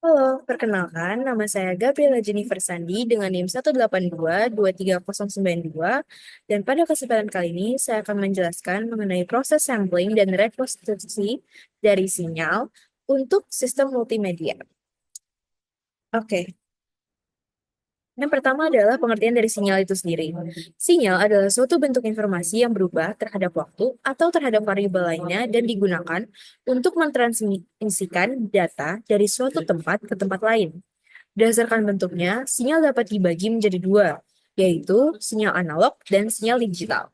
Halo, perkenalkan nama saya Gabriela Jennifer Sandi dengan NIM 182-23092 dan pada kesempatan kali ini saya akan menjelaskan mengenai proses sampling dan rekonstruksi dari sinyal untuk sistem multimedia. Oke, yang pertama adalah pengertian dari sinyal itu sendiri. Sinyal adalah suatu bentuk informasi yang berubah terhadap waktu atau terhadap variabel lainnya dan digunakan untuk mentransmisikan data dari suatu tempat ke tempat lain. Berdasarkan bentuknya, sinyal dapat dibagi menjadi dua, yaitu sinyal analog dan sinyal digital.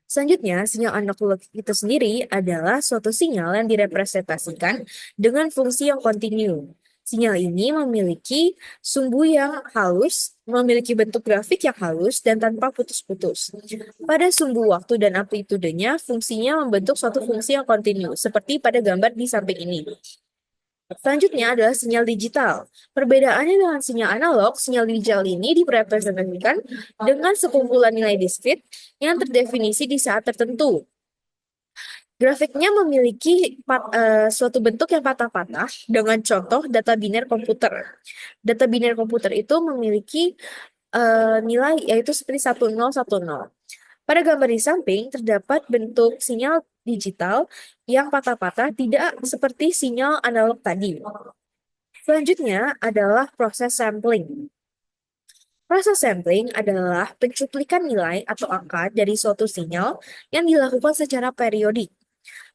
Selanjutnya, sinyal analog itu sendiri adalah suatu sinyal yang direpresentasikan dengan fungsi yang kontinu. Sinyal ini memiliki sumbu yang halus, memiliki bentuk grafik yang halus dan tanpa putus-putus. Pada sumbu waktu dan amplitudenya, fungsinya membentuk suatu fungsi yang kontinu, seperti pada gambar di samping ini. Selanjutnya adalah sinyal digital. Perbedaannya dengan sinyal analog, sinyal digital ini direpresentasikan dengan sekumpulan nilai diskrit yang terdefinisi di saat tertentu. Grafiknya memiliki suatu bentuk yang patah-patah dengan contoh data biner komputer. Data biner komputer itu memiliki nilai yaitu seperti 1010. Pada gambar di samping terdapat bentuk sinyal digital yang patah-patah tidak seperti sinyal analog tadi. Selanjutnya adalah proses sampling. Proses sampling adalah pencuplikan nilai atau angka dari suatu sinyal yang dilakukan secara periodik.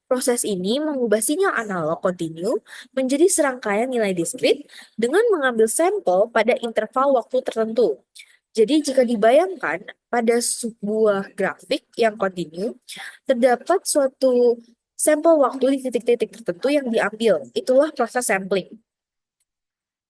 Proses ini mengubah sinyal analog kontinu menjadi serangkaian nilai diskrit dengan mengambil sampel pada interval waktu tertentu. Jadi jika dibayangkan pada sebuah grafik yang kontinu, terdapat suatu sampel waktu di titik-titik tertentu yang diambil. Itulah proses sampling.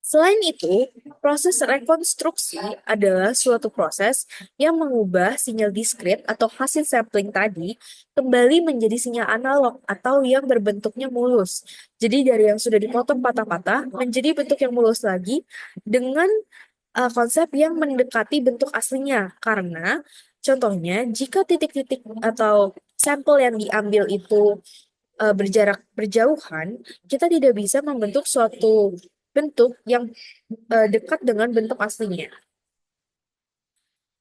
Selain itu, proses rekonstruksi adalah suatu proses yang mengubah sinyal diskrit atau hasil sampling tadi kembali menjadi sinyal analog atau yang berbentuknya mulus. Jadi dari yang sudah dipotong patah-patah menjadi bentuk yang mulus lagi dengan konsep yang mendekati bentuk aslinya. Karena contohnya jika titik-titik atau sampel yang diambil itu berjarak berjauhan, kita tidak bisa membentuk suatu bentuk yang dekat dengan bentuk aslinya.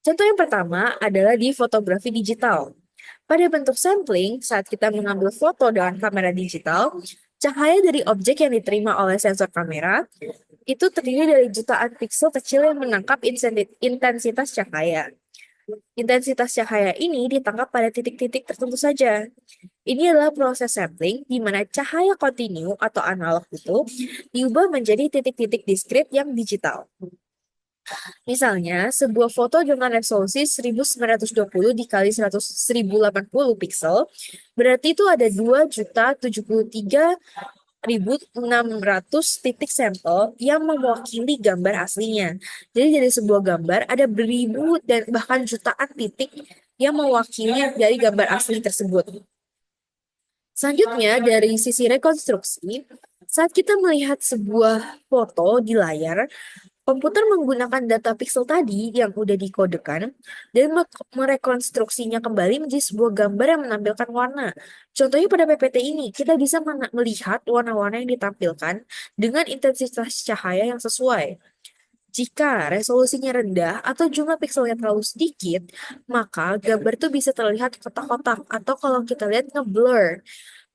Contoh yang pertama adalah di fotografi digital. Pada bentuk sampling, saat kita mengambil foto dengan kamera digital, cahaya dari objek yang diterima oleh sensor kamera itu terdiri dari jutaan piksel kecil yang menangkap intensitas cahaya. Intensitas cahaya ini ditangkap pada titik-titik tertentu saja. Ini adalah proses sampling di mana cahaya kontinu atau analog itu diubah menjadi titik-titik diskrit yang digital. Misalnya, sebuah foto dengan resolusi 1920 dikali 1080 piksel, berarti itu ada 2.073.600 titik sampel yang mewakili gambar aslinya. Jadi dari sebuah gambar ada beribu dan bahkan jutaan titik yang mewakili dari gambar asli tersebut. Selanjutnya, dari sisi rekonstruksi, saat kita melihat sebuah foto di layar, komputer menggunakan data piksel tadi yang udah dikodekan dan merekonstruksinya kembali menjadi sebuah gambar yang menampilkan warna. Contohnya pada PPT ini, kita bisa melihat warna-warna yang ditampilkan dengan intensitas cahaya yang sesuai. Jika resolusinya rendah atau jumlah pikselnya terlalu sedikit, maka gambar itu bisa terlihat kotak-kotak atau kalau kita lihat ngeblur.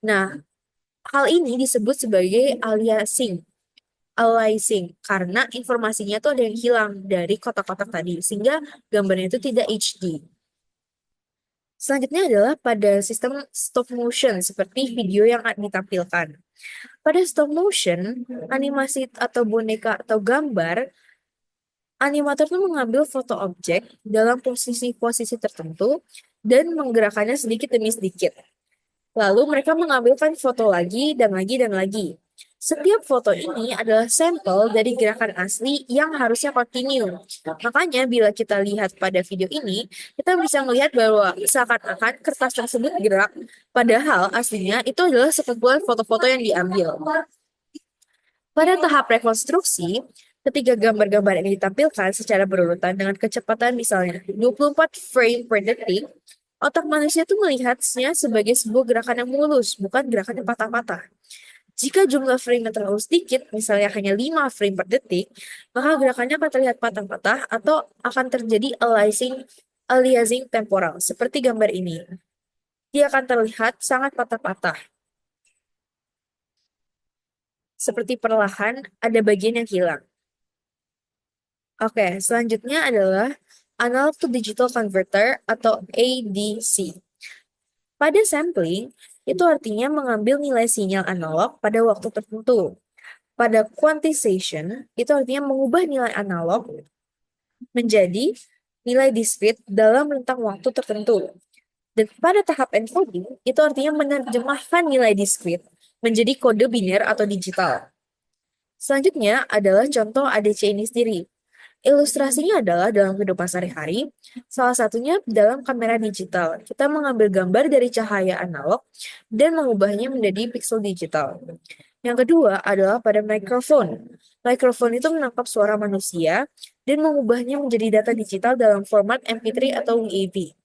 Nah, hal ini disebut sebagai aliasing karena informasinya tuh ada yang hilang dari kotak-kotak tadi sehingga gambarnya itu tidak HD. Selanjutnya adalah pada sistem stop motion seperti video yang ditampilkan. Pada stop motion, animasi atau boneka atau gambar, animator tuh mengambil foto objek dalam posisi-posisi tertentu dan menggerakkannya sedikit demi sedikit. Lalu mereka mengambilkan foto lagi dan lagi dan lagi. Setiap foto ini adalah sampel dari gerakan asli yang harusnya kontinu. Makanya bila kita lihat pada video ini, kita bisa melihat bahwa seakan-akan kertas tersebut gerak, padahal aslinya itu adalah sekumpulan foto-foto yang diambil. Pada tahap rekonstruksi, ketika gambar-gambar ini ditampilkan secara berurutan dengan kecepatan misalnya 24 frame per detik, otak manusia itu melihatnya sebagai sebuah gerakan yang mulus, bukan gerakan yang patah-patah. Jika jumlah frame terlalu sedikit, misalnya hanya 5 frame per detik, maka gerakannya akan terlihat patah-patah atau akan terjadi aliasing temporal, seperti gambar ini. Dia akan terlihat sangat patah-patah. Seperti perlahan ada bagian yang hilang. Oke, selanjutnya adalah analog to digital converter atau ADC. Pada sampling, itu artinya mengambil nilai sinyal analog pada waktu tertentu. Pada quantization, itu artinya mengubah nilai analog menjadi nilai discrete dalam rentang waktu tertentu. Dan pada tahap encoding, itu artinya menerjemahkan nilai discrete menjadi kode biner atau digital. Selanjutnya adalah contoh ADC ini sendiri. Ilustrasinya adalah dalam kehidupan sehari-hari, salah satunya dalam kamera digital. Kita mengambil gambar dari cahaya analog dan mengubahnya menjadi pixel digital. Yang kedua adalah pada mikrofon. Mikrofon itu menangkap suara manusia dan mengubahnya menjadi data digital dalam format MP3 atau WAV.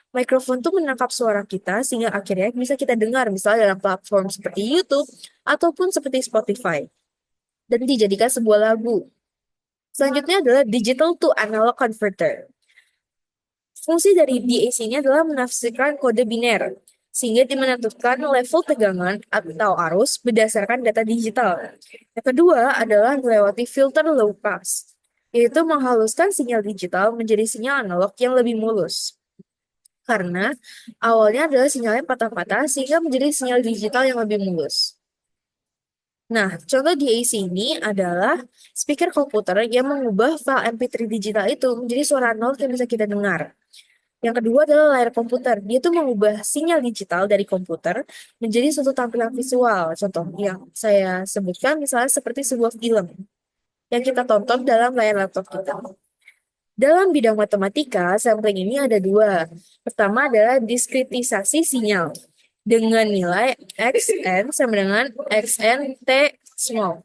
Mikrofon itu menangkap suara kita sehingga akhirnya bisa kita dengar misalnya dalam platform seperti YouTube ataupun seperti Spotify dan dijadikan sebuah lagu. Selanjutnya adalah digital to analog converter. Fungsi dari DAC ini adalah menafsirkan kode biner, sehingga menentukan level tegangan atau arus berdasarkan data digital. Yang kedua adalah melewati filter low pass, yaitu menghaluskan sinyal digital menjadi sinyal analog yang lebih mulus. Karena awalnya adalah sinyalnya patah-patah sehingga menjadi sinyal digital yang lebih mulus. Nah, contoh DAC ini adalah speaker komputer yang mengubah file MP3 digital itu menjadi suara analog yang bisa kita dengar. Yang kedua adalah layar komputer. Dia tuh mengubah sinyal digital dari komputer menjadi suatu tampilan visual. Contoh yang saya sebutkan misalnya seperti sebuah film yang kita tonton dalam layar laptop kita. Dalam bidang matematika, sampling ini ada dua. Pertama adalah diskritisasi sinyal dengan nilai xn sama dengan xn t small.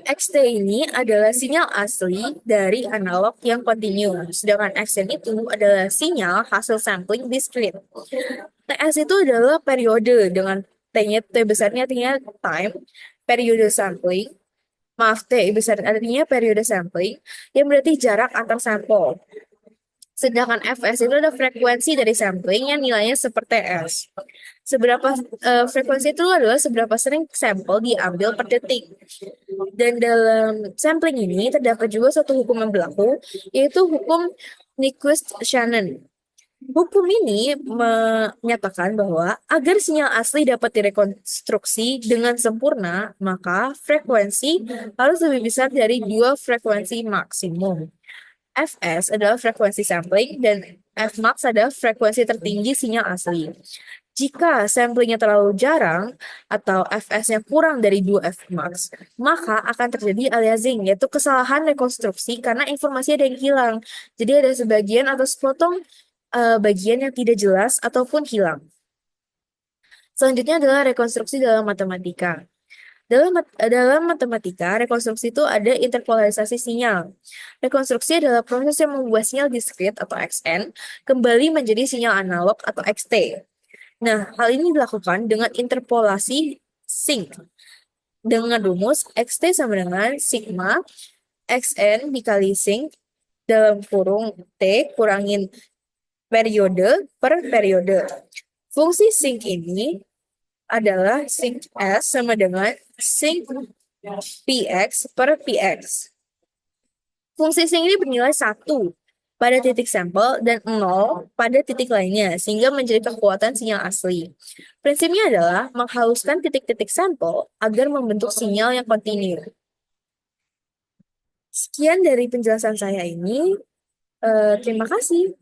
XT ini adalah sinyal asli dari analog yang kontinu, sedangkan XN itu adalah sinyal hasil sampling discrete. TS itu adalah periode dengan T-nya, T besarnya artinya time, periode sampling, maaf, T besar artinya periode sampling, yang berarti jarak antar sampel. Sedangkan Fs itu ada frekuensi dari sampling yang nilainya seperti S. Frekuensi itu adalah seberapa sering sampel diambil per detik. Dan dalam sampling ini terdapat juga satu hukum yang berlaku, yaitu hukum Nyquist-Shannon. Hukum ini menyatakan bahwa agar sinyal asli dapat direkonstruksi dengan sempurna, maka frekuensi harus lebih besar dari dua frekuensi maksimum. Fs adalah frekuensi sampling dan Fmax adalah frekuensi tertinggi sinyal asli. Jika samplingnya terlalu jarang atau Fs-nya kurang dari 2 Fmax, maka akan terjadi aliasing, yaitu kesalahan rekonstruksi karena informasi ada yang hilang. Jadi ada sebagian atau sepotong bagian yang tidak jelas ataupun hilang. Selanjutnya adalah rekonstruksi dalam matematika. Dalam matematika, rekonstruksi itu ada interpolarisasi sinyal. Rekonstruksi adalah proses yang membuat sinyal diskrit atau XN kembali menjadi sinyal analog atau XT. Nah, hal ini dilakukan dengan interpolasi sinc. Dengan rumus XT sama dengan sigma XN dikali sinc dalam kurung T kurangin periode per periode. Fungsi sinc ini adalah sinc S sama dengan sinc Px per Px. Fungsi sinc ini bernilai 1 pada titik sampel dan 0 pada titik lainnya, sehingga menjadi kekuatan sinyal asli. Prinsipnya adalah menghaluskan titik-titik sampel agar membentuk sinyal yang kontinu. Sekian dari penjelasan saya ini. Terima kasih.